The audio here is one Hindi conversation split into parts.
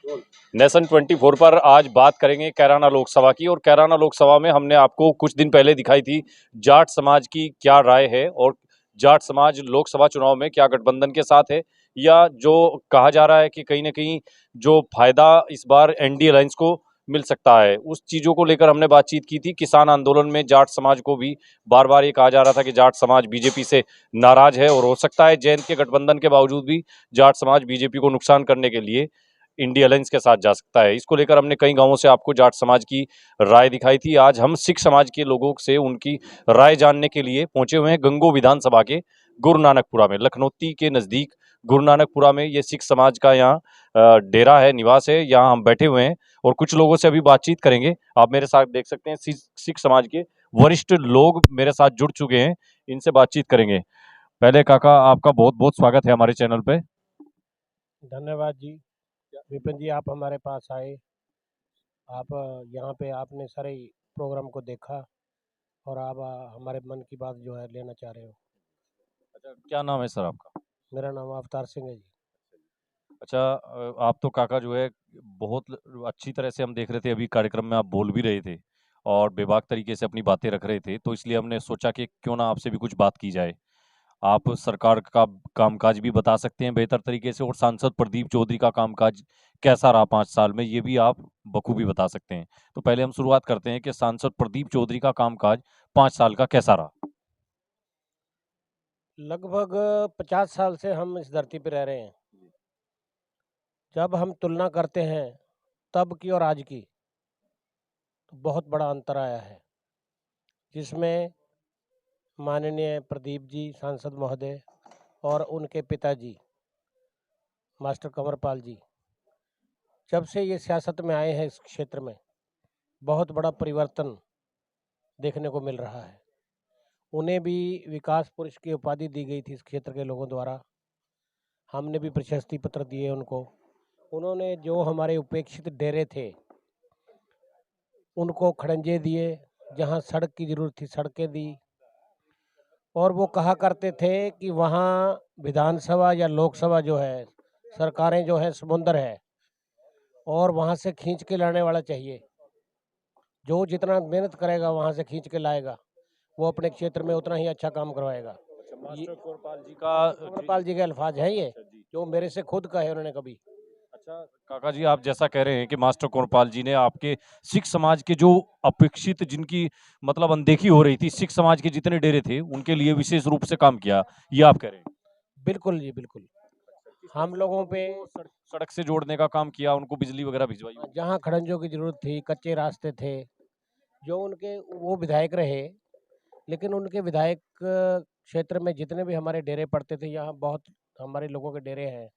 नेशन 24 पर आज बात करेंगे कैराना लोकसभा की। और कैराना लोकसभा में हमने आपको कुछ दिन पहले दिखाई थी जाट समाज की क्या राय है और जाट समाज लोकसभा चुनाव में क्या गठबंधन के साथ है, या जो कहा जा रहा है कि कहीं ना कहीं जो फायदा इस बार एनडीए अलायंस को मिल सकता है, उस चीजों को लेकर हमने बातचीत की थी। किसान आंदोलन में जाट समाज को भी बार बार ये कहा जा रहा था कि जाट समाज बीजेपी से नाराज है और हो सकता है जैन के गठबंधन के बावजूद भी जाट समाज बीजेपी को नुकसान करने के लिए इंडिया अलायंस के साथ जा सकता है। इसको लेकर हमने कई गांवों से आपको जाट समाज की राय दिखाई थी। आज हम सिख समाज के लोगों से उनकी राय जानने के लिए पहुंचे हुए हैं गंगो विधानसभा के गुरु नानकपुरा में, लखनौती के नजदीक गुरु नानकपुरा में ये सिख समाज का यहाँ डेरा है, निवास है। यहाँ हम बैठे हुए हैं और कुछ लोगों से अभी बातचीत करेंगे। आप मेरे साथ देख सकते हैं सिख समाज के वरिष्ठ लोग मेरे साथ जुड़ चुके हैं, इनसे बातचीत करेंगे। पहले काका, आपका बहुत बहुत स्वागत है हमारे चैनल पे। धन्यवाद जी। विपिन जी, आप हमारे पास आए। आप यहाँ पे आपने सारे प्रोग्राम को देखा और आप हमारे मन की बात जो है लेना चाह रहे हो। अच्छा, क्या नाम है सर आपका? मेरा नाम अवतार सिंह है जी। अच्छा, आप तो काका जो है बहुत अच्छी तरह से हम देख रहे थे, अभी कार्यक्रम में आप बोल भी रहे थे और बेबाक तरीके से अपनी बातें रख रहे थे, तो इसलिए हमने सोचा कि क्यों ना आपसे भी कुछ बात की जाए। आप सरकार का कामकाज भी बता सकते हैं बेहतर तरीके से, और सांसद प्रदीप चौधरी का कामकाज कैसा रहा 5 साल में, ये भी आप बखूबी बता सकते हैं। तो पहले हम शुरुआत करते हैं कि सांसद प्रदीप चौधरी का कामकाज 5 साल का कैसा रहा। लगभग 50 साल से हम इस धरती पे रह रहे हैं। जब हम तुलना करते हैं तब की और आज की, तो बहुत बड़ा अंतर आया है, जिसमें माननीय प्रदीप जी सांसद महोदय और उनके पिताजी मास्टर कंवरपाल जी, जब से ये सियासत में आए हैं इस क्षेत्र में बहुत बड़ा परिवर्तन देखने को मिल रहा है। उन्हें भी विकास पुरुष की उपाधि दी गई थी इस क्षेत्र के लोगों द्वारा। हमने भी प्रशस्ति पत्र दिए उनको। उन्होंने जो हमारे उपेक्षित डेरे थे उनको खड़ंजे दिए, जहां सड़क की ज़रूरत थी सड़कें दी। और वो कहा करते थे कि वहाँ विधानसभा या लोकसभा जो है, सरकारें जो है समुंदर है और वहाँ से खींच के लाने वाला चाहिए। जो जितना मेहनत करेगा वहाँ से खींच के लाएगा, वो अपने क्षेत्र में उतना ही अच्छा काम करवाएगा। मास्टर कोरपाल जी का कंवरपाल जी के अल्फाज हैं ये, जो मेरे से खुद कहे उन्होंने कभी। अच्छा काका जी, आप जैसा कह रहे हैं कि मास्टर कोरपाल जी ने आपके सिख समाज के जो अपेक्षित, जिनकी मतलब अनदेखी हो रही थी, सिख समाज के जितने डेरे थे उनके लिए विशेष रूप से काम किया, ये आप कह रहे हैं? बिल्कुल जी, बिल्कुल। हम लोगों पे सड़क से जोड़ने का काम किया, उनको बिजली वगैरह भिजवाई। जहाँ खड़ंजों की ज़रूरत थी, कच्चे रास्ते थे, जो उनके वो विधायक रहे, लेकिन उनके विधायक क्षेत्र में जितने भी हमारे डेरे पड़ते थे, यहाँ बहुत हमारे लोगों के डेरे हैं,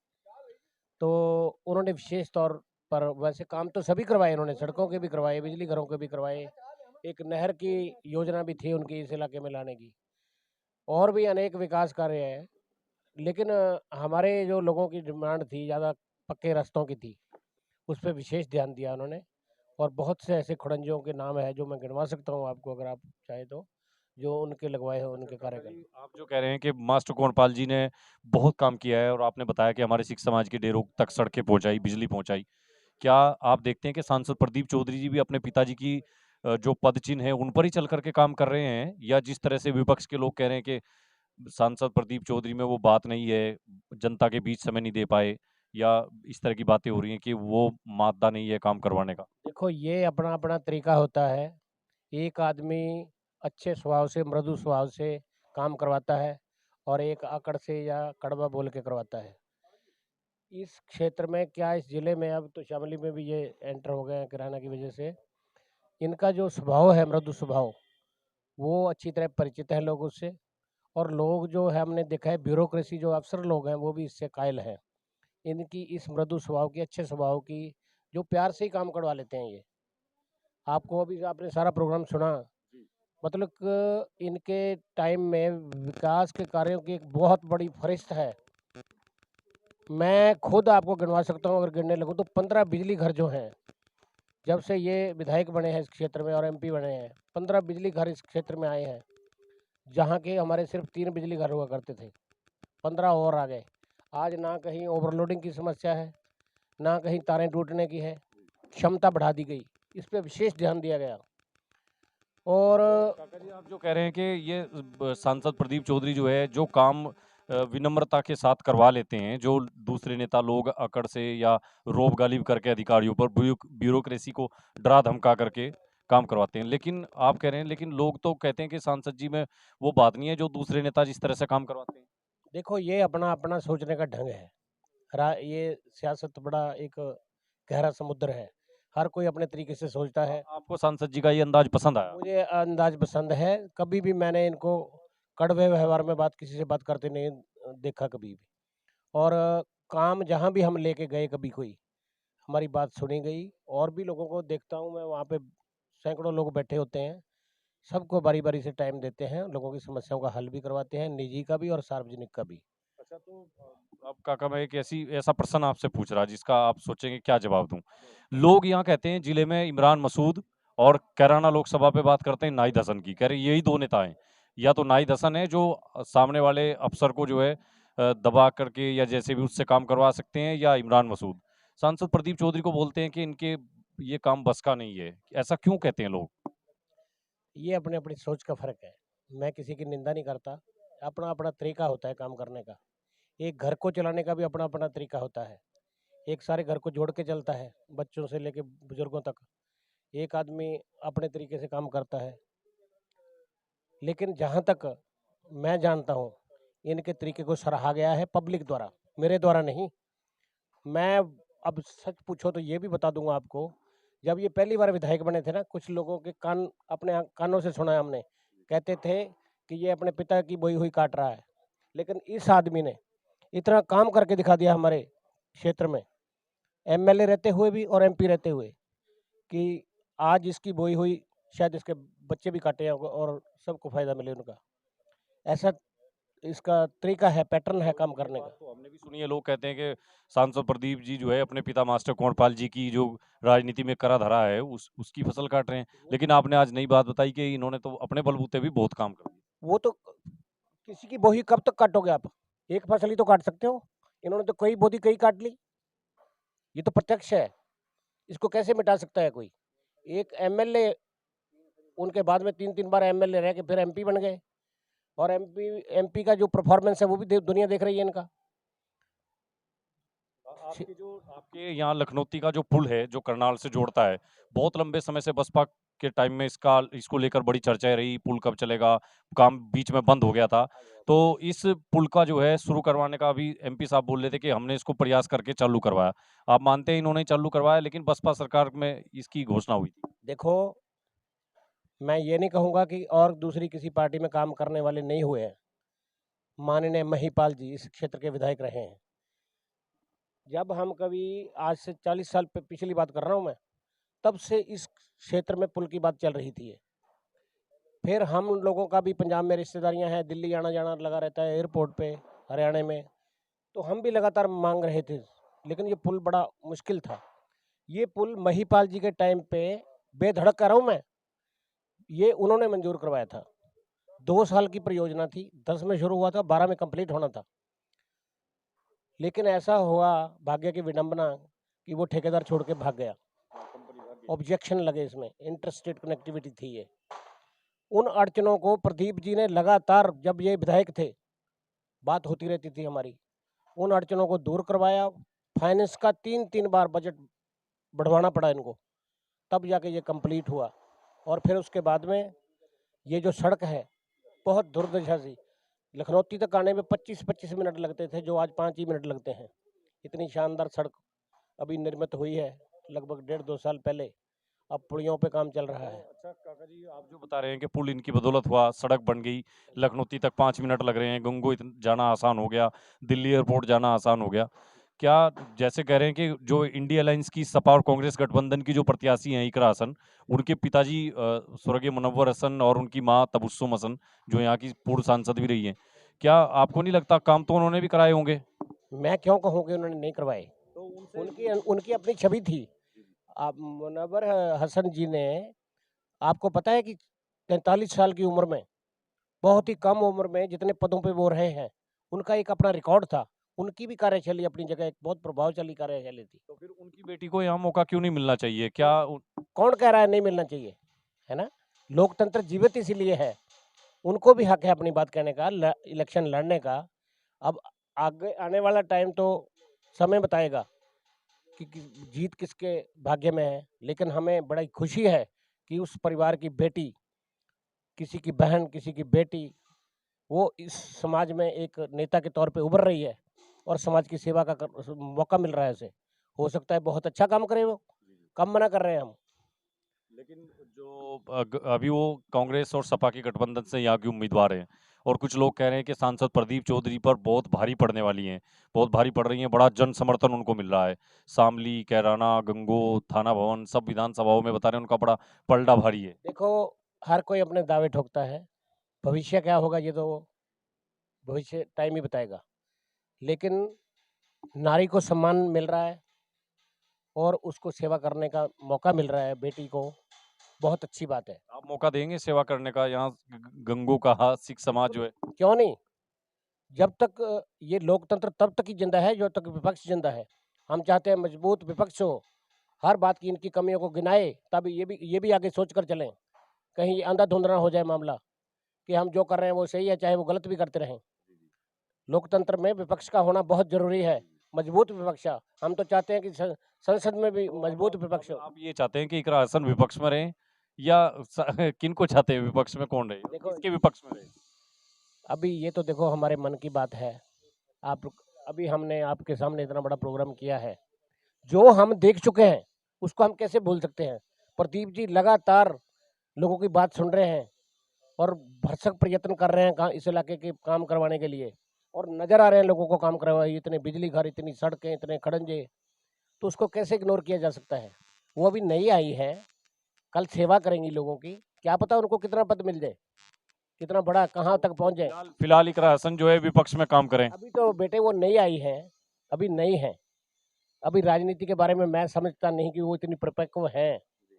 तो उन्होंने विशेष तौर पर वैसे काम तो सभी करवाए उन्होंने, सड़कों के भी करवाए, बिजली घरों के भी करवाए। एक नहर की योजना भी थी उनकी इस इलाके में लाने की, और भी अनेक विकास कार्य हैं। लेकिन हमारे जो लोगों की डिमांड थी ज़्यादा पक्के रास्तों की थी, उस पे विशेष ध्यान दिया उन्होंने। और बहुत से ऐसे खुड़ंजों के नाम है जो मैं गिनवा सकता हूँ आपको, अगर आप चाहें तो, जो उनके लगवाए हैं उनके कार्यक्रम। आप जो कह रहे हैं कि मास्टर कोरपाल जी ने बहुत काम किया है और आपने बताया कि हमारे सिख समाज के डेरों तक सड़कें पहुंचाई, बिजली पहुंचाई, क्या आप देखते हैं कि सांसद प्रदीप चौधरी जी भी अपने पिताजी की जो पद चिन्ह है उन पर ही चल करके काम कर रहे हैं, या जिस तरह से विपक्ष के लोग कह रहे हैं कि सांसद प्रदीप चौधरी में वो बात नहीं है, जनता के बीच समय नहीं दे पाए, या इस तरह की बातें हो रही हैं कि वो मादा नहीं है काम करवाने का? देखो, ये अपना अपना तरीका होता है। एक आदमी अच्छे स्वभाव से, मृदु स्वभाव से काम करवाता है और एक आकड़ से या कड़वा बोल के करवाता है। इस क्षेत्र में क्या, इस ज़िले में अब तो शामली में भी ये एंटर हो गए हैं किराना की वजह से। इनका जो स्वभाव है, मृदु स्वभाव, वो अच्छी तरह परिचित है लोगों से। और लोग जो है, हमने देखा है ब्यूरोक्रेसी जो अफ़सर लोग हैं, वो भी इससे कायल हैं। इनकी इस मृदु स्वभाव की, अच्छे स्वभाव की, जो प्यार से ही काम करवा लेते हैं ये। आपको अभी आपने सारा प्रोग्राम सुना, मतलब इनके टाइम में विकास के कार्यों की एक बहुत बड़ी फहरिस्त है। मैं खुद आपको गिनवा सकता हूँ, अगर गिनने लगूँ तो 15 बिजली घर जो हैं, जब से ये विधायक बने हैं इस क्षेत्र में और एमपी बने हैं, 15 बिजली घर इस क्षेत्र में आए हैं। जहाँ के हमारे सिर्फ 3 बिजली घर हुआ करते थे, 15 और आ गए। आज ना कहीं ओवरलोडिंग की समस्या है, ना कहीं तारें टूटने की है, क्षमता बढ़ा दी गई, इस पे विशेष ध्यान दिया गया। और काका जी, आप जो कह रहे हैं कि ये सांसद प्रदीप चौधरी जो है जो काम विनम्रता के साथ करवा लेते हैं, जो दूसरे नेता लोग अकड़ से या रोब गालिब करके अधिकारियों पर ब्यूरोक्रेसी को डरा धमका करके काम करवाते हैं, लेकिन आप कह रहे हैं लेकिन लोग तो कहते हैं कि सांसद जी में वो बात नहीं है जो दूसरे नेता जिस तरह से काम करवाते हैं। देखो, ये अपना अपना सोचने का ढंग है। ये सियासत बड़ा एक गहरा समुद्र है, हर कोई अपने तरीके से सोचता है। आपको सांसद जी का ये अंदाज पसंद आया? मुझे अंदाज पसंद है, कभी भी मैंने इनको कड़वे व्यवहार में किसी से बात करते नहीं देखा कभी भी। और काम जहाँ भी हम लेके गए कभी कोई, हमारी बात सुनी गई। और भी लोगों को देखता हूँ मैं, वहाँ पे सैकड़ों लोग बैठे होते हैं, सबको बारी-बारी से टाइम देते हैं, लोगों की समस्याओं का हल भी करवाते हैं, निजी का भी और सार्वजनिक का भी। अच्छा, तो अब काका मैं एक ऐसा प्रश्न आपसे पूछ रहा जिसका आप सोचेंगे क्या जवाब दूं। लोग यहाँ कहते हैं जिले में इमरान मसूद और कैराना लोकसभा पे बात करते हैं नाहिद हसन की, कह रहे यही दो नेता हैं। या तो नाहिद हसन है जो सामने वाले अफसर को जो है दबा करके या जैसे भी उससे काम करवा सकते हैं, या इमरान मसूद। सांसद प्रदीप चौधरी को बोलते हैं कि इनके ये काम बस का नहीं है। ऐसा क्यों कहते हैं लोग? ये अपनी-अपनी सोच का फ़र्क है। मैं किसी की निंदा नहीं करता, अपना-अपना तरीका होता है काम करने का। एक घर को चलाने का भी अपना-अपना तरीका होता है। एक सारे घर को जोड़ के चलता है, बच्चों से लेके बुजुर्गों तक। एक आदमी अपने तरीके से काम करता है। लेकिन जहाँ तक मैं जानता हूँ, इनके तरीके को सराहा गया है पब्लिक द्वारा, मेरे द्वारा नहीं। मैं अब सच पूछो तो ये भी बता दूँगा आपको, जब ये पहली बार विधायक बने थे ना, कुछ लोगों के अपने कानों से सुना है हमने, कहते थे कि ये अपने पिता की बोई हुई काट रहा है। लेकिन इस आदमी ने इतना काम करके दिखा दिया हमारे क्षेत्र में, एमएलए रहते हुए भी और एमपी रहते हुए, कि आज इसकी बोई हुई शायद इसके बच्चे भी काटे हों और सबको फ़ायदा मिले उनका। ऐसा इसका तरीका है, पैटर्न है काम करने का। बात तो हमने भी सुनी है, लोग कहते हैं कि सांसद प्रदीप जी जो है अपने पिता मास्टर कुंवरपाल जी की जो राजनीति में करा धरा है उसकी फसल काट रहे हैं, लेकिन आपने आज नई बात बताई कि इन्होंने तो अपने बलबूते भी बहुत काम कर दिया। वो तो किसी की बोही कब तक काटोगे आप? एक फसल ही तो काट सकते हो। इन्होंने तो कई बोदी कई काट ली। ये तो प्रत्यक्ष है। इसको कैसे मिटा सकता है कोई? एक एमएलए, उनके बाद में 3-3 बार एमएलए रह के फिर एमपी बन गए, और एमपी एमपी का जो परफॉर्मेंस है वो भी दुनिया देख रही है इनका। आपके यहाँ लखनौती का जो पुल है जो करनाल से जोड़ता है, बहुत लंबे समय से बसपा के टाइम में इसको लेकर बड़ी चर्चाएं रही, पुल कब चलेगा, काम बीच में बंद हो गया था। तो इस पुल का जो है शुरू करवाने का अभी एमपी साहब बोल रहे थे कि हमने इसको प्रयास करके चालू करवाया। आप मानते हैं इन्होंने चालू करवाया, लेकिन बसपा सरकार में इसकी घोषणा हुई थी। देखो, मैं ये नहीं कहूँगा कि और दूसरी किसी पार्टी में काम करने वाले नहीं हुए हैं। माननीय महिपाल जी इस क्षेत्र के विधायक रहे हैं। जब हम कभी आज से 40 साल पिछली बात कर रहा हूँ मैं, तब से इस क्षेत्र में पुल की बात चल रही थी। फिर हम लोगों का भी पंजाब में रिश्तेदारियां हैं, दिल्ली आना जाना लगा रहता है एयरपोर्ट पे, हरियाणा में, तो हम भी लगातार मांग रहे थे, लेकिन ये पुल बड़ा मुश्किल था। ये पुल महिपाल जी के टाइम पे, बेधड़क कर रहा हूँ मैं, ये उन्होंने मंजूर करवाया था। 2 साल की परियोजना थी, 10 में शुरू हुआ था, 12 में कंप्लीट होना था। लेकिन ऐसा हुआ, भाग्य की विडंबना, कि वो ठेकेदार छोड़ के भाग गया। ऑब्जेक्शन लगे इसमें, इंटरस्टेट कनेक्टिविटी थी ये। उन अड़चनों को प्रदीप जी ने लगातार, जब ये विधायक थे, बात होती रहती थी हमारी, उन अड़चनों को दूर करवाया। फाइनेंस का 3-3 बार बजट बढ़वाना पड़ा इनको, तब जाके ये कंप्लीट हुआ। और फिर उसके बाद में ये जो सड़क है, बहुत दुर्दशा सी, लखनौती तक आने में 25-25 मिनट लगते थे, जो आज 5 ही मिनट लगते हैं। इतनी शानदार सड़क अभी निर्मित हुई है, लगभग 1.5-2 साल पहले। अब पुड़ियों पे काम चल रहा है। अच्छा काका जी, आप जो बता रहे हैं कि पुल इनकी बदौलत हुआ, सड़क बन गई, लखनौती तक 5 मिनट लग रहे हैं, गंगो जाना आसान हो गया, दिल्ली एयरपोर्ट जाना आसान हो गया। क्या जैसे कह रहे हैं कि जो इंडिया अलायंस की सपा और कांग्रेस गठबंधन की जो प्रत्याशी हैं इकरा हसन, उनके पिताजी स्वर्गीय मुनव्वर हसन और उनकी माँ तबस्सुम हसन जो यहाँ की पूर्व सांसद भी रही हैं, क्या आपको नहीं लगता काम तो उन्होंने भी कराए होंगे? मैं क्यों कहूँ कि उन्होंने नहीं करवाए? तो उनकी उनकी अपनी छवि थी। आप मुनव्वर हसन जी ने, आपको पता है कि 43 साल की उम्र में, बहुत ही कम उम्र में जितने पदों पे वो रहे हैं, उनका एक अपना रिकॉर्ड था। उनकी भी कार्यशैली अपनी जगह एक बहुत प्रभावशाली कार्यशैली थी। तो फिर उनकी बेटी को यहाँ मौका क्यों नहीं मिलना चाहिए? क्या कौन कह रहा है नहीं मिलना चाहिए, है ना? लोकतंत्र जीवित इसीलिए है, उनको भी हक है अपनी बात कहने का, इलेक्शन लड़ने का। अब आगे आने वाला टाइम तो समय बताएगा कि जीत किसके भाग्य में है, लेकिन हमें बड़ी खुशी है कि उस परिवार की बेटी, किसी की बहन, किसी की बेटी, वो इस समाज में एक नेता के तौर पे उभर रही है और समाज की सेवा का मौका मिल रहा है उसे। हो सकता है बहुत अच्छा काम करे वो, कब मना कर रहे हैं हम। लेकिन जो अभी वो कांग्रेस और सपा के गठबंधन से यहाँ के उम्मीदवार हैं और कुछ लोग कह रहे हैं कि सांसद प्रदीप चौधरी पर बहुत भारी पड़ने वाली हैं, बहुत भारी पड़ रही हैं, बड़ा जन समर्थन उनको मिल रहा है। शामली, कैराना, गंगो, थाना भवन सब विधानसभाओं में बता रहे हैं उनका बड़ा पलड़ा भारी है। देखो, हर कोई अपने दावे ठोकता है, भविष्य क्या होगा ये तो भविष्य टाइम ही बताएगा। लेकिन नारी को सम्मान मिल रहा है और उसको सेवा करने का मौका मिल रहा है बेटी को, बहुत अच्छी बात है। आप मौका देंगे सेवा करने का? यहाँ गंगो का सिख समाज जो है, क्यों नहीं? जब तक ये लोकतंत्र तब तक ही जिंदा है जब तक विपक्ष जिंदा है। हम चाहते हैं मजबूत विपक्ष हो, हर बात की इनकी कमियों को गिनाए, तब ये भी आगे सोच कर चलें। कहीं अंधाधुंध ना हो जाए मामला कि हम जो कर रहे हैं वो सही है, चाहे वो गलत भी करते रहें। लोकतंत्र में विपक्ष का होना बहुत जरूरी है, मजबूत विपक्ष। हम तो चाहते हैं कि संसद में भी मजबूत विपक्ष हो। आप ये चाहते हैं कि इकरा हसन विपक्ष में रहे या किन को चाहते हैं विपक्ष में? कौन रहे, देखो, किसके विपक्ष में रहे? अभी ये तो देखो हमारे मन की बात है। आप अभी हमने आपके सामने इतना बड़ा प्रोग्राम किया है, जो हम देख चुके हैं उसको हम कैसे भूल सकते हैं? प्रदीप जी लगातार लोगों की बात सुन रहे हैं और भरसक प्रयत्न कर रहे हैं इस इलाके के काम करवाने के लिए, और नजर आ रहे हैं लोगों को काम करवाए, इतने बिजली घर, इतनी सड़कें, इतने खड़ंजे, तो उसको कैसे इग्नोर किया जा सकता है? वो अभी नई आई है, कल सेवा करेंगी लोगों की, क्या पता उनको कितना पद मिल जाए, कितना बड़ा कहाँ तक पहुंच जाए। फिलहाल इकरा हसन जो है विपक्ष में काम करें। अभी तो बेटे वो नई आई है, अभी नई है, अभी राजनीति के बारे में मैं समझता नहीं कि वो इतनी परिपक्व है,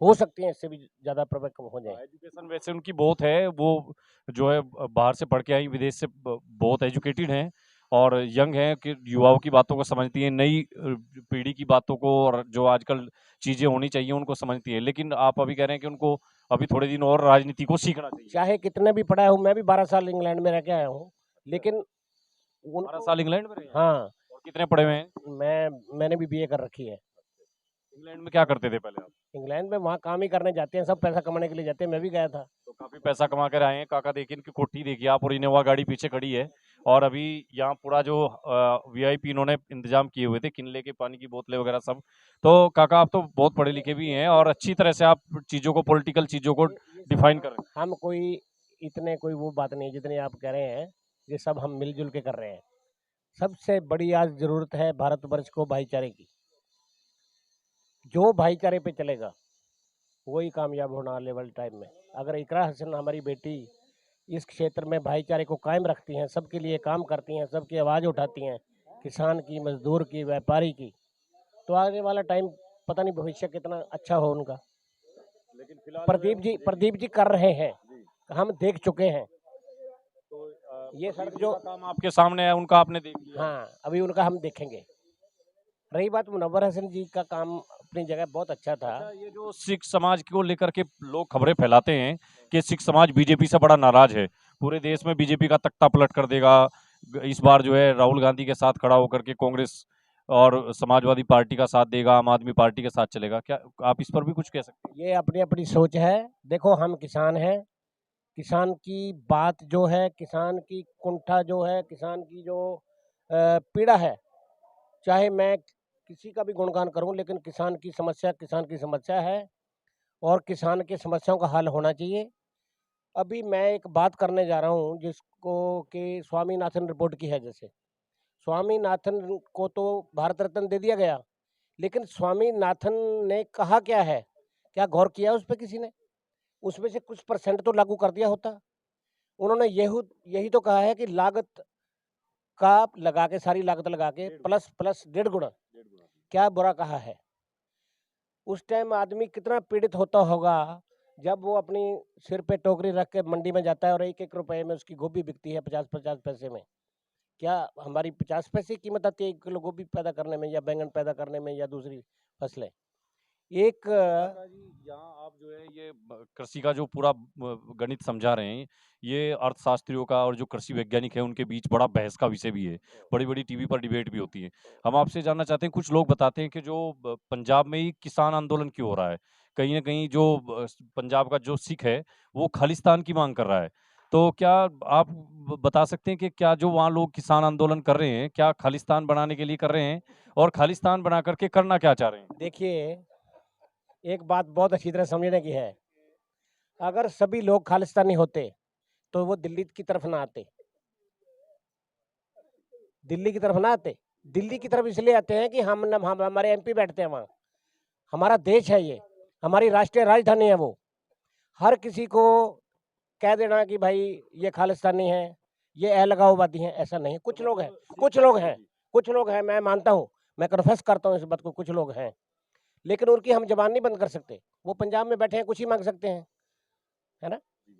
हो सकती है इससे भी ज्यादा परिपक्व हो जाए। एजुकेशन वैसे उनकी बहुत है, वो जो है बाहर से पढ़ के आई, विदेश से बहुत एजुकेटेड हैं और यंग हैं कि युवाओं की बातों को समझती हैं, नई पीढ़ी की बातों को, और जो आजकल चीजें होनी चाहिए उनको समझती है। लेकिन आप अभी कह रहे हैं कि उनको अभी थोड़े दिन और राजनीति को सीखना चाहिए। चाहे कितने भी पढ़ा हूँ, मैं भी 12 साल इंग्लैंड में रह के आया हूँ, लेकिन 12 साल इंग्लैंड में रहे हैं? हाँ, और कितने पढ़े हुए हैं? मैंने भी बीए कर रखी है। इंग्लैंड में क्या करते थे पहले आप? इंग्लैंड में वहाँ काम ही करने जाते हैं सब, पैसा कमाने के लिए जाते हैं, मैं भी गया था। तो काफी पैसा कमा कर आए हैं। काका देखिए इनकी कोठी देखिए आप, और इनोवा गाड़ी पीछे खड़ी है, और अभी यहाँ पूरा जो वीआईपी इन्होंने इंतजाम किए हुए थे, किनले के पानी की बोतलें वगैरह सब। तो काका आप तो बहुत पढ़े लिखे भी हैं और अच्छी तरह से आप चीजों को, पॉलिटिकल चीजों को डिफाइन कर रहे हैं। हम कोई इतने कोई वो बात नहीं जितनी आप कह रहे हैं, ये सब हम मिलजुल के कर रहे हैं। सबसे बड़ी आज जरूरत है भारतवर्ष को भाईचारे की। जो भाईचारे पे चलेगा वही कामयाब होना वाले वाले टाइम में। अगर इकरा हसन हमारी बेटी इस क्षेत्र में भाईचारे को कायम रखती हैं, सबके लिए काम करती हैं, सबकी आवाज़ उठाती हैं, किसान की, मजदूर की, व्यापारी की, तो आने वाला टाइम पता नहीं भविष्य कितना अच्छा हो उनका। लेकिन फिलहाल प्रदीप जी कर रहे हैं, हम देख चुके हैं। ये सड़क जो काम आपके सामने है उनका आपने देख लिया। हाँ, अभी उनका हम देखेंगे। रही बात मुनव्वर हसन जी का काम अपनी जगह बहुत अच्छा था। ये जो सिख समाज को लेकर के लोग खबरें फैलाते हैं कि सिख समाज बीजेपी से बड़ा नाराज है, पूरे देश में बीजेपी का तख्ता पलट कर देगा, इस बार जो है राहुल गांधी के साथ खड़ा होकर के कांग्रेस और समाजवादी पार्टी का साथ देगा, आम आदमी पार्टी के साथ चलेगा, क्या आप इस पर भी कुछ कह सकते हैं? ये अपनी अपनी सोच है। देखो, हम किसान हैं, किसान की बात जो है, किसान की कुंठा जो है, किसान की जो पीड़ा है, चाहे मैं किसी का भी गुणगान करूं, लेकिन किसान की समस्या है और किसान की समस्याओं का हल होना चाहिए। अभी मैं एक बात करने जा रहा हूं जिसको कि स्वामीनाथन रिपोर्ट की है। जैसे स्वामीनाथन को तो भारत रत्न दे दिया गया, लेकिन स्वामीनाथन ने कहा क्या है, क्या गौर किया उस पर किसी ने? उसमें से कुछ परसेंट तो लागू कर दिया होता। उन्होंने यही तो कहा है कि लागत का लगा के, सारी लागत लगा के प्लस प्लस 1.5 गुना, क्या बुरा कहा है? उस टाइम आदमी कितना पीड़ित होता होगा जब वो अपनी सिर पे टोकरी रख के मंडी में जाता है और 1-1 रुपए में उसकी गोभी बिकती है, 50-50 पैसे में। क्या हमारी 50 पैसे कीमत आती है 1 किलो गोभी पैदा करने में या बैंगन पैदा करने में या दूसरी फसलें। एक काका जी, यहाँ आप जो है ये कृषि का जो पूरा गणित समझा रहे हैं, ये अर्थशास्त्रियों का और जो कृषि वैज्ञानिक है उनके बीच बड़ा बहस का विषय भी है। बड़ी बड़ी टीवी पर डिबेट भी होती है। हम आपसे जानना चाहते हैं, कुछ लोग बताते हैं कि जो पंजाब में ही किसान आंदोलन क्यों हो रहा है, कहीं ना कहीं जो पंजाब का जो सिख है वो खालिस्तान की मांग कर रहा है। तो क्या आप बता सकते हैं कि क्या जो वहाँ लोग किसान आंदोलन कर रहे हैं क्या खालिस्तान बनाने के लिए कर रहे हैं, और खालिस्तान बना करके करना क्या चाह रहे हैं? देखिए, एक बात बहुत अच्छी तरह समझने की है, अगर सभी लोग खालिस्तानी होते तो वो दिल्ली की तरफ ना आते। दिल्ली की तरफ ना आते। दिल्ली की तरफ इसलिए आते हैं कि हम हमारे एमपी बैठते हैं वहाँ। हमारा देश है ये, हमारी राष्ट्रीय राजधानी है वो। हर किसी को कह देना कि भाई ये खालिस्तानी है, ये अलगाववादी हैं, ऐसा नहीं है। कुछ लोग हैं, कुछ लोग हैं, मैं मानता हूँ, मैं कन्फेस करता हूँ इस बात को, कुछ लोग हैं। लेकिन उनकी हम ज़बान नहीं बंद कर सकते। वो पंजाब में बैठे हैं, कुछ ही माँग सकते हैं, है ना?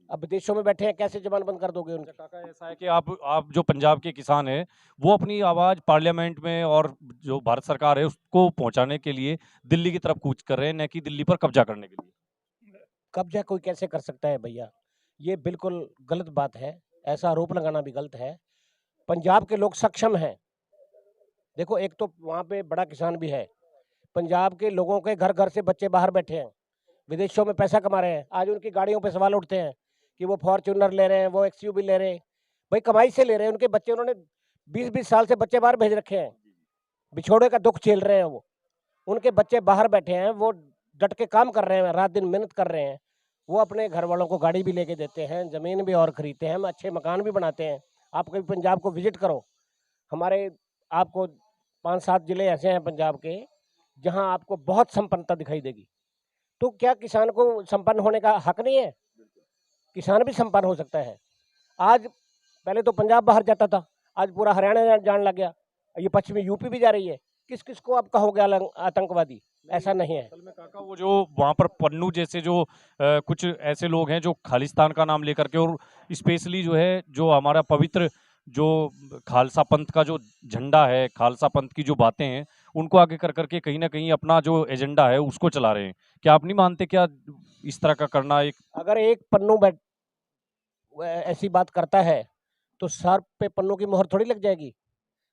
अब विदेशों में बैठे हैं, कैसे ज़बान बंद कर दोगे उनकी? काका ऐसा है कि आप जो पंजाब के किसान हैं वो अपनी आवाज पार्लियामेंट में और जो भारत सरकार है उसको पहुंचाने के लिए दिल्ली की तरफ कूच कर रहे हैं, न कि दिल्ली पर कब्जा करने के लिए। कब्ज़ा कोई कैसे कर सकता है भैया? ये बिल्कुल गलत बात है, ऐसा आरोप लगाना भी गलत है। पंजाब के लोग सक्षम हैं। देखो, एक तो वहाँ पे बड़ा किसान भी है। पंजाब के लोगों के घर-घर से बच्चे बाहर बैठे हैं, विदेशों में पैसा कमा रहे हैं। आज उनकी गाड़ियों पे सवाल उठते हैं कि वो फॉर्च्यूनर ले रहे हैं, वो एक्सयूवी ले रहे हैं। भाई कमाई से ले रहे हैं, उनके बच्चे उन्होंने 20-20 साल से बच्चे बाहर भेज रखे हैं। बिछोड़े का दुःख झेल रहे हैं वो। उनके बच्चे बाहर बैठे हैं, वो डट के काम कर रहे हैं, रात-दिन मेहनत कर रहे हैं। वो अपने घर वालों को गाड़ी भी लेके देते हैं, ज़मीन भी और खरीदते हैं, अच्छे मकान भी बनाते हैं। आप कभी पंजाब को विज़िट करो, हमारे आपको 5-7 ज़िले ऐसे हैं पंजाब के, जहाँ आपको बहुत संपन्नता दिखाई देगी। तो क्या किसान को संपन्न होने का हक नहीं है? किसान भी संपन्न हो सकता है। आज पहले तो पंजाब बाहर जाता था, आज पूरा हरियाणा जाने लग गया। ये पश्चिमी यूपी भी जा रही है। किस-किस को आप कहोगे आतंकवादी? ऐसा नहीं है। असल में काका वो जो वहां पर पन्नू जैसे जो कुछ ऐसे लोग हैं जो खालिस्तान का नाम लेकर के, और स्पेशली जो है जो हमारा पवित्र जो खालसा पंथ का जो झंडा है, खालसा पंथ की जो बातें हैं उनको आगे कर करके कहीं ना कहीं अपना जो एजेंडा है उसको चला रहे हैं। क्या आप नहीं मानते क्या इस तरह का करना एक? अगर एक पन्नू ऐसी बात करता है, तो सर पे पन्नू की मोहर थोड़ी लग जाएगी।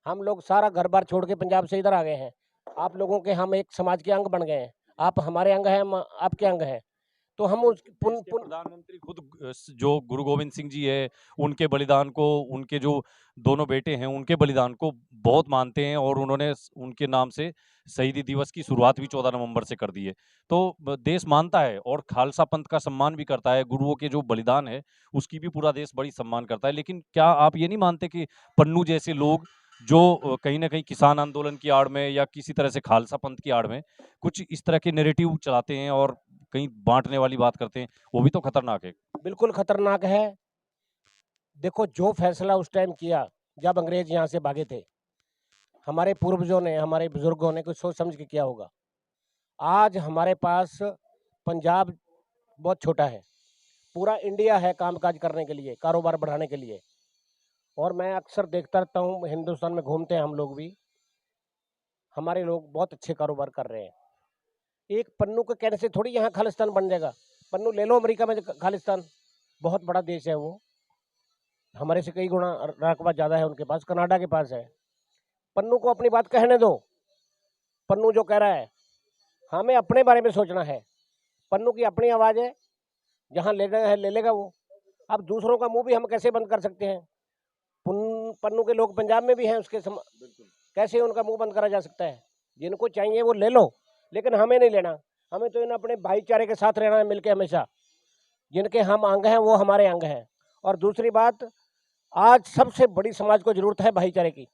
हम लोग सारा घर-बार छोड़ के पंजाब से इधर आ गए हैं। आप लोगों के हम एक समाज के अंग बन गए हैं। आप हमारे अंग हैं, हम आपके अंग हैं। तो हम उस पुन देश के पुन प्रधानमंत्री खुद जो गुरु गोविंद सिंह जी है उनके बलिदान को, उनके जो दोनों बेटे हैं उनके बलिदान को बहुत मानते हैं, और उन्होंने उनके नाम से शहीदी दिवस की शुरुआत भी 14 नवंबर से कर दी है। तो देश मानता है और खालसा पंथ का सम्मान भी करता है, गुरुओं के जो बलिदान है उसकी भी पूरा देश बड़ी सम्मान करता है। लेकिन क्या आप ये नहीं मानते कि पन्नू जैसे लोग जो कहीं ना कहीं किसान आंदोलन की आड़ में या किसी तरह से खालसा पंथ की आड़ में कुछ इस तरह के नैरेटिव चलाते हैं और कहीं बांटने वाली बात करते हैं, वो भी तो खतरनाक है। बिल्कुल खतरनाक है। देखो, जो फैसला उस टाइम किया, जब अंग्रेज यहाँ से भागे थे, हमारे पूर्वजों ने, हमारे बुजुर्गों ने कुछ सोच समझ के किया होगा। आज हमारे पास पंजाब बहुत छोटा है, पूरा इंडिया है काम-काज करने के लिए, कारोबार बढ़ाने के लिए। और मैं अक्सर देखता रहता हूँ, हिंदुस्तान में घूमते हैं हम लोग भी, हमारे लोग बहुत अच्छे कारोबार कर रहे हैं। एक पन्नू के कहने से थोड़ी यहाँ खालिस्तान बन जाएगा। पन्नू ले लो अमेरिका में खालिस्तान, बहुत बड़ा देश है वो, हमारे से कई गुना रकबा ज़्यादा है उनके पास, कनाडा के पास है। पन्नू को अपनी बात कहने दो। पन्नू जो कह रहा है, हमें अपने बारे में सोचना है। पन्नू की अपनी आवाज़ है, जहाँ लेना है ले लेगा वो। अब दूसरों का मुँह भी हम कैसे बंद कर सकते हैं? पन्नू के लोग पंजाब में भी हैं, कैसे उनका मुँह बंद करा जा सकता है? जिनको चाहिए वो ले लो, लेकिन हमें नहीं लेना। हमें तो इन अपने भाईचारे के साथ रहना है मिलके हमेशा। जिनके हम अंग हैं वो हमारे अंग हैं। और दूसरी बात, आज सबसे बड़ी समाज को ज़रूरत है भाईचारे की।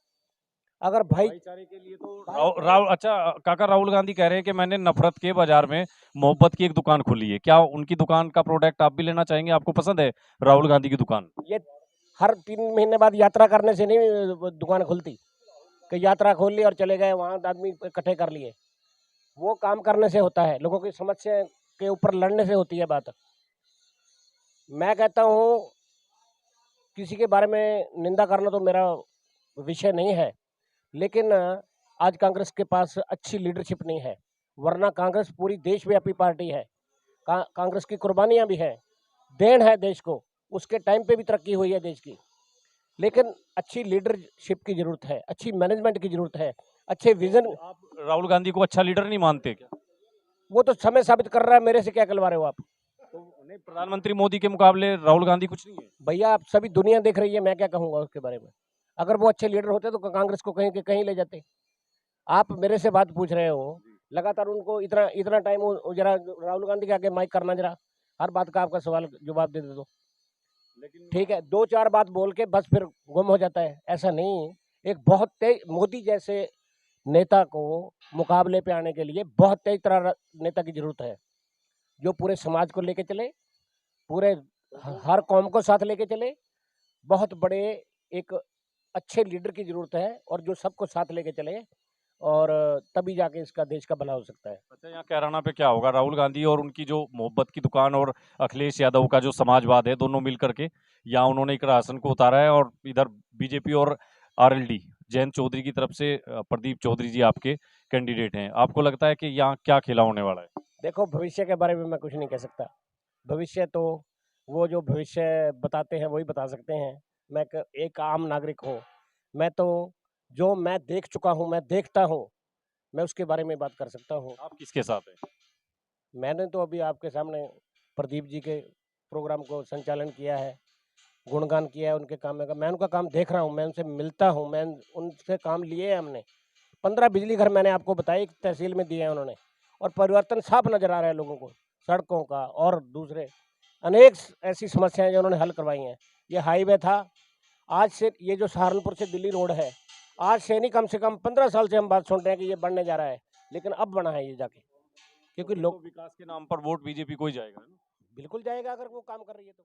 अगर भाईचारे के लिए तो राहुल, अच्छा काका, राहुल गांधी कह रहे हैं कि मैंने नफरत के बाजार में मोहब्बत की एक दुकान खोली है। क्या उनकी दुकान का प्रोडक्ट आप भी लेना चाहेंगे? आपको पसंद है राहुल गांधी की दुकान? ये हर 3 महीने बाद यात्रा करने से नहीं दुकान खुलती, कि यात्रा खोल ली और चले गए, वहाँ आदमी इकट्ठे कर लिए। वो काम करने से होता है, लोगों की समस्या के ऊपर लड़ने से होती है बात। मैं कहता हूँ, किसी के बारे में निंदा करना तो मेरा विषय नहीं है, लेकिन आज कांग्रेस के पास अच्छी लीडरशिप नहीं है, वरना कांग्रेस पूरी देशव्यापी पार्टी है। कांग्रेस की कुर्बानियां भी हैं, देन है देश को, उसके टाइम पे भी तरक्की हुई है देश की, लेकिन अच्छी लीडरशिप की जरूरत है, अच्छी मैनेजमेंट की जरूरत है, अच्छे विजन। आप राहुल गांधी को अच्छा लीडर नहीं मानते क्या? वो तो समय साबित कर रहा है, मेरे से क्या कहलवा रहे हो आप? तो नहीं, प्रधानमंत्री मोदी के मुकाबले राहुल गांधी कुछ नहीं है। भैया आप सभी दुनिया देख रही है, मैं क्या कहूंगा उसके बारे में। अगर वो अच्छे लीडर होते तो कांग्रेस को कहीं के कहीं ले जाते। आप मेरे से बात पूछ रहे हो, लगातार उनको इतना इतना टाइम, जरा राहुल गांधी के आगे माइक करना, जरा हर बात का आपका सवाल जवाब दे दो। लेकिन ठीक है, दो चार बात बोल के बस फिर गुम हो जाता है, ऐसा नहीं। एक बहुत तेज मोदी जैसे नेता को मुकाबले पे आने के लिए बहुत तेज तरह नेता की जरूरत है, जो पूरे समाज को लेके चले, पूरे हर कौम को साथ लेके चले। बहुत बड़े एक अच्छे लीडर की जरूरत है, और जो सबको साथ लेके चले, और तभी जाके इसका देश का भला हो सकता है। अच्छा, यहाँ कैराना पे क्या होगा? राहुल गांधी और उनकी जो मोहब्बत की दुकान और अखिलेश यादव का जो समाजवाद है, दोनों मिल करके यहाँ उन्होंने एक राशन को उतारा है, और इधर बीजेपी और आरएलडी जयंत चौधरी की तरफ से प्रदीप चौधरी जी आपके कैंडिडेट हैं। आपको लगता है कि यहाँ क्या खेला होने वाला है? देखो, भविष्य के बारे में मैं कुछ नहीं कह सकता। भविष्य तो वो जो भविष्य बताते हैं वही बता सकते हैं। मैं एक आम नागरिक हूँ, मैं तो जो मैं देख चुका हूँ, मैं देखता हूँ, मैं उसके बारे में बात कर सकता हूँ। आप किसके साथ हैं? मैंने तो अभी आपके सामने प्रदीप जी के प्रोग्राम को संचालन किया है, गुणगान किया है उनके काम का। मैं उनका काम देख रहा हूँ, मैं उनसे मिलता हूँ, मैं उनसे काम लिए हैं हमने। 15 बिजली घर मैंने आपको बताया, एक तहसील में दिए हैं उन्होंने, और परिवर्तन साफ नजर आ रहा है लोगों को, सड़कों का और दूसरे अनेक ऐसी समस्याएं जो उन्होंने हल करवाई हैं। ये हाईवे था, आज से ये जो सहारनपुर से दिल्ली रोड है, आज से नहीं, कम से कम 15 साल से हम बात सुन रहे हैं कि ये बनने जा रहा है, लेकिन अब बना है ये जाके, क्योंकि तो लोग। विकास के नाम पर वोट बीजेपी को ही जाएगा, है ना? बिल्कुल जाएगा, अगर वो काम कर रही है तो।